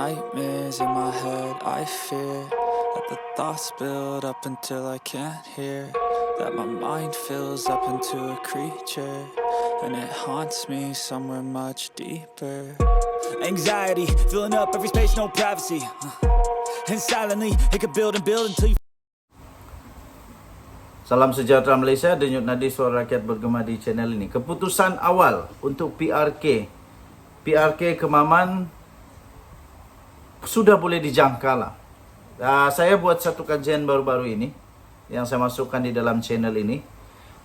nightmares in my head, I fear that the thoughts build up until I can't hear, that my mind fills up into a creature, and it haunts me somewhere much deeper. Anxiety, filling up every space, no privacy, and silently, it could build and build until you... Salam sejahtera Malaysia, Denyut Nadi Suara Rakyat bergema di channel ini. Keputusan awal untuk PRK Kemaman sudah boleh dijangka lah. Saya buat satu kajian baru-baru ini yang saya masukkan di dalam channel ini,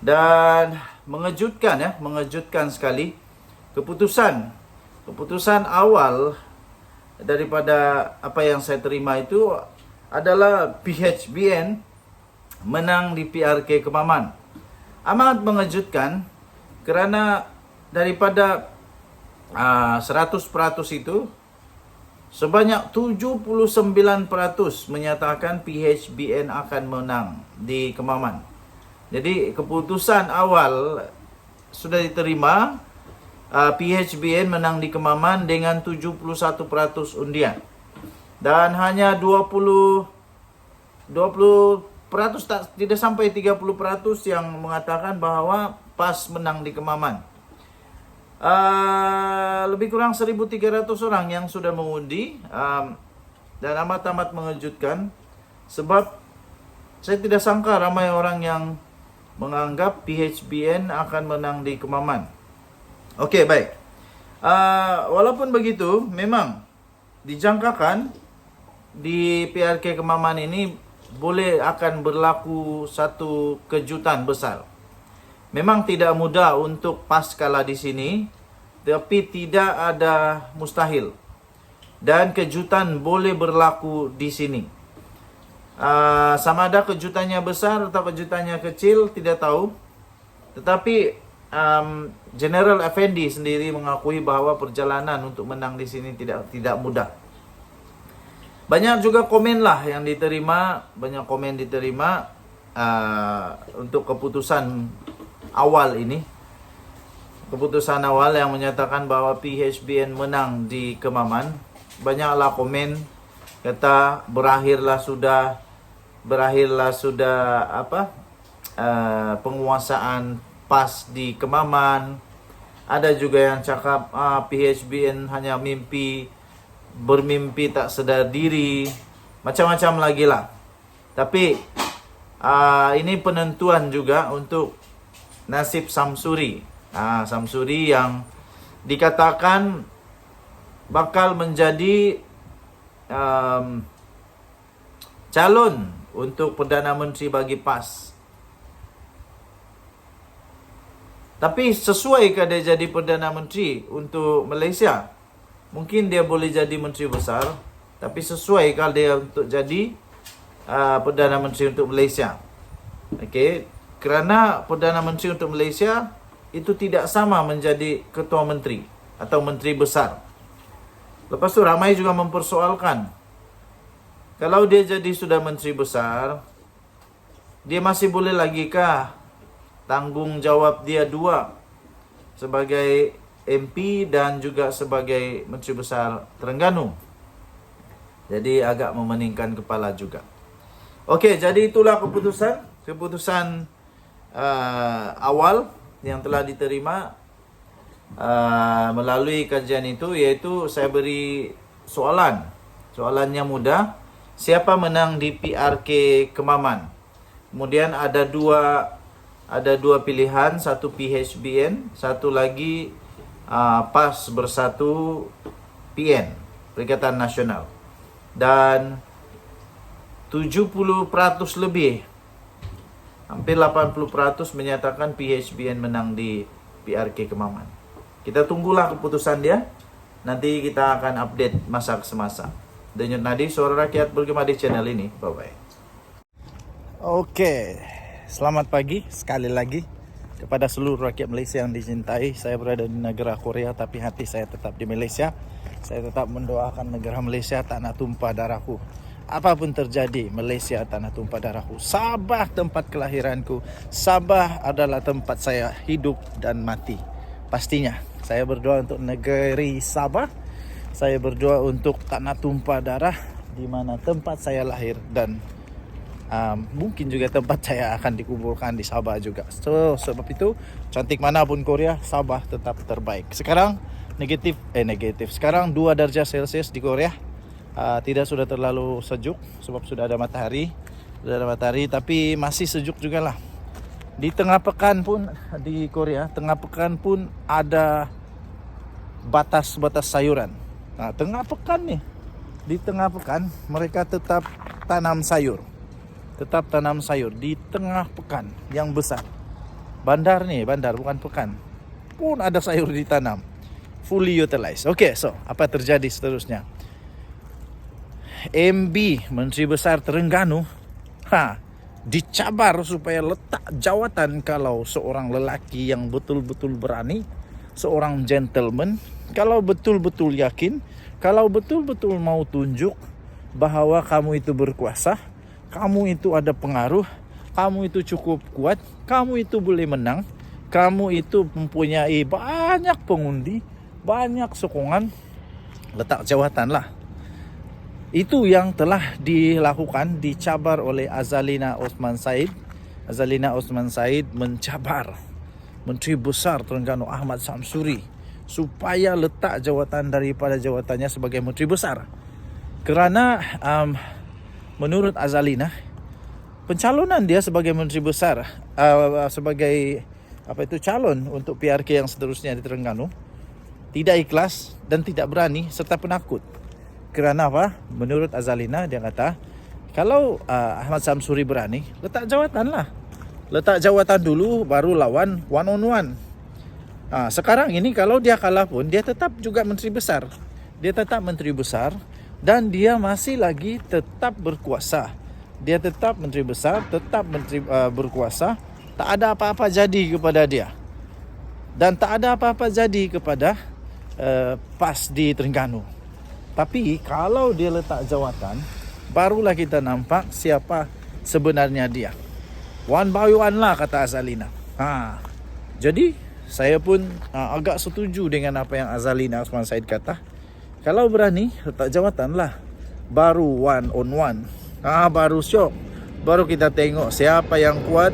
dan mengejutkan sekali. Keputusan awal daripada apa yang saya terima itu adalah PHBN menang di PRK Kemaman. Amat mengejutkan kerana daripada 100% itu sebanyak 79% menyatakan PHBN akan menang di Kemaman. Jadi keputusan awal sudah diterima, PHBN menang di Kemaman dengan 71% undian. Dan hanya 20% tidak sampai 30% yang mengatakan bahawa PAS menang di Kemaman. Lebih kurang 1.300 orang yang sudah mengundi, dan amat mengejutkan sebab saya tidak sangka ramai orang yang menganggap PHBN akan menang di Kemaman. Okey, baik. Walaupun begitu, memang dijangkakan di PRK Kemaman ini boleh akan berlaku satu kejutan besar. Memang tidak mudah untuk PAS kalah di sini, tapi tidak ada mustahil. Dan kejutan boleh berlaku di sini. Sama ada kejutannya besar atau kejutannya kecil, tidak tahu. Tetapi General Effendi sendiri mengakui bahawa perjalanan untuk menang di sini tidak mudah. Banyak juga komen lah yang diterima, untuk keputusan awal ini. Keputusan awal yang menyatakan bahawa PHBN menang di Kemaman. Banyaklah komen kata berakhirlah sudah penguasaan PAS di Kemaman. Ada juga yang cakap PHBN hanya bermimpi tak sedar diri. Macam-macam lagi lah. Tapi ini penentuan juga untuk nasib Samsuri. Samsuri yang dikatakan bakal menjadi calon untuk Perdana Menteri bagi PAS. Tapi sesuaikah dia jadi Perdana Menteri untuk Malaysia? Mungkin dia boleh jadi Menteri Besar, tapi sesuaikah dia untuk jadi Perdana Menteri untuk Malaysia? Okey, kerana Perdana Menteri untuk Malaysia itu tidak sama menjadi Ketua Menteri atau Menteri Besar. Lepas tu ramai juga mempersoalkan, kalau dia jadi sudah Menteri Besar, dia masih boleh lagikah tanggungjawab dia dua sebagai MP dan juga sebagai Menteri Besar Terengganu? Jadi agak memeningkan kepala juga. Okey, jadi itulah keputusan awal yang telah diterima melalui kajian itu, iaitu saya beri soalannya mudah. Siapa menang di PRK Kemaman? Kemudian ada dua pilihan, satu PHBN, satu lagi PAS Bersatu PN, Perikatan Nasional. Dan 70% lebih, hampir 80% menyatakan PHBN menang di PRK Kemaman. Kita tunggulah keputusan dia. Nanti kita akan update masa ke semasa. Denyut Nadi Suara Rakyat bergema di channel ini. Bye-bye. Okey, selamat pagi sekali lagi kepada seluruh rakyat Malaysia yang dicintai. Saya berada di negara Korea, tapi hati saya tetap di Malaysia. Saya tetap mendoakan negara Malaysia tak nak tumpah darahku. Apapun terjadi, Malaysia tanah tumpah darahku. Sabah tempat kelahiranku. Sabah adalah tempat saya hidup dan mati. Pastinya saya berdoa untuk negeri Sabah Saya berdoa untuk tanah tumpah darah di mana tempat saya lahir dan mungkin juga tempat saya akan dikuburkan di Sabah juga. So sebab itu cantik manapun Korea, Sabah tetap terbaik. Sekarang negatif. Sekarang 2 darjah Celcius di Korea. Tidak sudah terlalu sejuk sebab sudah ada matahari. Tapi masih sejuk juga lah. Di tengah pekan pun di Korea, tengah pekan pun ada batas-batas sayuran. Nah, tengah pekan nih. Di tengah pekan mereka tetap tanam sayur. Tetap tanam sayur di tengah pekan yang besar. Bandar bukan pekan. Pun ada sayur ditanam. Fully utilized. Oke, so apa terjadi seterusnya? MB Menteri Besar Terengganu dicabar supaya letak jawatan kalau seorang lelaki yang betul-betul berani, seorang gentleman, kalau betul-betul yakin, kalau betul-betul mau tunjuk bahwa kamu itu berkuasa, kamu itu ada pengaruh, kamu itu cukup kuat, kamu itu boleh menang, kamu itu mempunyai banyak pengundi, banyak sokongan, letak jawatan lah. Itu yang telah dilakukan, dicabar oleh Azalina Osman Said. Azalina Osman Said mencabar Menteri Besar Terengganu Ahmad Samsuri supaya letak jawatan daripada jawatannya sebagai Menteri Besar. Kerana menurut Azalina, pencalonan dia sebagai Menteri Besar, sebagai calon untuk PRK yang seterusnya di Terengganu, tidak ikhlas dan tidak berani serta penakut. Kerana apa? Menurut Azalina, dia kata, kalau Ahmad Samsuri berani, letak jawatan lah. Letak jawatan dulu, baru lawan one on one. Sekarang ini kalau dia kalah pun, dia tetap juga Menteri Besar. Dia tetap Menteri Besar dan dia masih lagi tetap berkuasa. Dia tetap Menteri Besar, tetap Menteri berkuasa. Tak ada apa-apa jadi kepada dia. Dan tak ada apa-apa jadi kepada PAS di Terengganu. Tapi kalau dia letak jawatan, barulah kita nampak siapa sebenarnya dia. One by one lah, kata Azalina. Jadi saya pun agak setuju dengan apa yang Azalina Osman Said kata. Kalau berani letak jawatan lah, baru one on one. Baru shock. Baru kita tengok siapa yang kuat,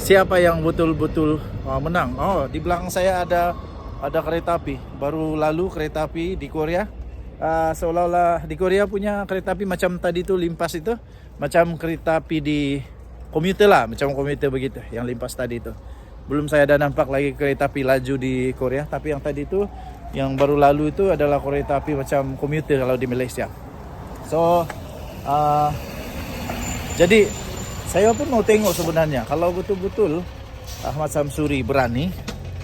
siapa yang betul-betul menang. Di belakang saya ada kereta api. Baru lalu kereta api di Korea. Seolah-olah di Korea punya kereta api macam tadi tu limpas itu, macam kereta api di komuter lah, macam komuter begitu yang limpas tadi itu. Belum saya ada nampak lagi kereta api laju di Korea, tapi yang tadi itu yang baru lalu itu adalah kereta api macam komuter kalau di Malaysia. So jadi saya pun mau tengok sebenarnya kalau betul-betul Ahmad Samsuri berani,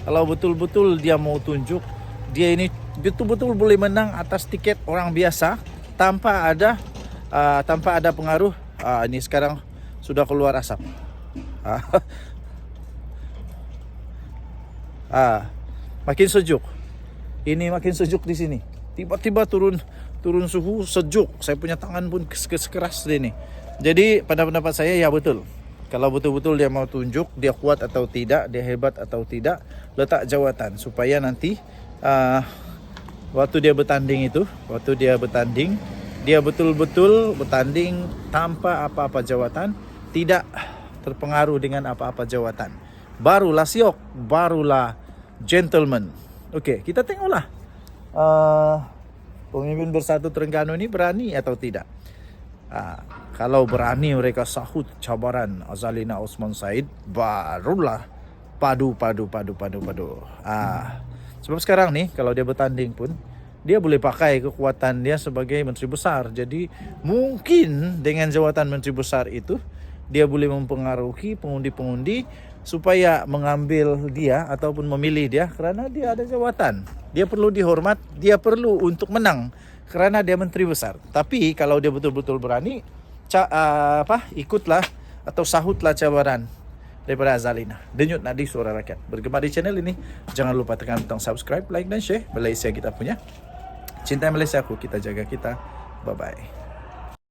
kalau betul-betul dia mau tunjuk dia ini betul-betul boleh menang atas tiket orang biasa tanpa ada pengaruh. Ini sekarang sudah keluar asap. Makin sejuk. Ini makin sejuk di sini. Tiba-tiba turun suhu sejuk. Saya punya tangan pun keras ini. Jadi pada pendapat saya ya betul. Kalau betul-betul dia mau tunjuk dia kuat atau tidak, dia hebat atau tidak, letak jawatan supaya nanti waktu dia bertanding, dia betul-betul bertanding tanpa apa-apa jawatan, tidak terpengaruh dengan apa-apa jawatan. Barulah siok, barulah gentleman. Oke, kita tengoklah pemimpin bersatu Terengganu ini berani atau tidak. Kalau berani mereka sahut cabaran Azalina Osman Said, barulah padu. Sebab sekarang nih kalau dia bertanding pun dia boleh pakai kekuatan dia sebagai Menteri Besar. Jadi mungkin dengan jawatan Menteri Besar itu dia boleh mempengaruhi pengundi-pengundi supaya mengambil dia ataupun memilih dia kerana dia ada jawatan. Dia perlu dihormat, dia perlu untuk menang kerana dia Menteri Besar. Tapi kalau dia betul-betul berani, ikutlah atau sahutlah cabaran daripada Azalina. Denyut nadi suara rakyat. Bergema di channel ini, jangan lupa tekan butang subscribe, like dan share. Malaysia kita punya. Cintai Malaysia aku, kita jaga kita. Bye-bye.